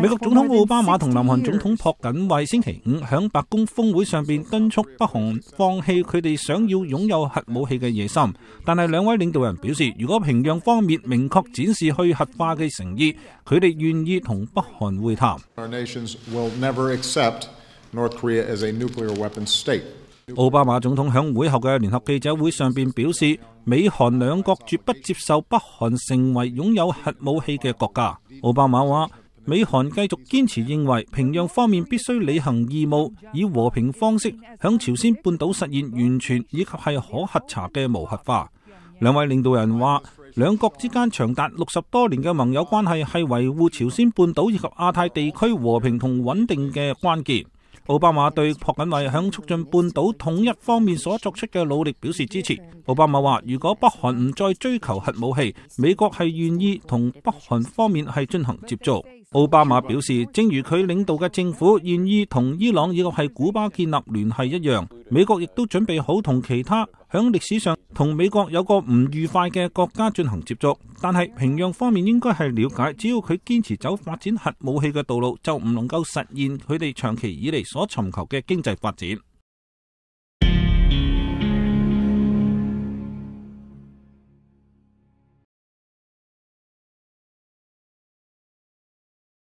美國總統奧巴馬同南韓總統朴槿惠星期五響白宮峰會上邊敦促北韓放棄佢哋想要擁有核武器嘅野心，但係兩位領導人表示，如果平壤方面明確展示去核化嘅誠意，佢哋願意同北韓會談。奧巴馬總統響會後嘅聯合記者會上邊表示，美韓兩國絕不接受北韓成為擁有核武器嘅國家。奧巴馬話，美韓繼續堅持認為平壤方面必須履行義務，以和平方式響朝鮮半島實現完全以及係可核查嘅無核化。兩位領導人話，兩國之間長達60多年嘅盟友關係係維護朝鮮半島以及亞太地區和平同穩定嘅關鍵。奧巴馬對朴槿惠響促進半島統一方面所作出嘅努力表示支持。奧巴馬話，如果北韓唔再追求核武器，美國係願意同北韓方面係進行接觸。奧巴馬表示，正如佢領導嘅政府願意同伊朗以及係古巴建立聯繫一樣，美國亦都準備好同其他響歷史上同美國有過唔愉快嘅國家進行接觸。但係平壤方面應該係了解，只要佢堅持走發展核武器嘅道路，就唔能夠實現佢哋長期以嚟所尋求嘅經濟發展。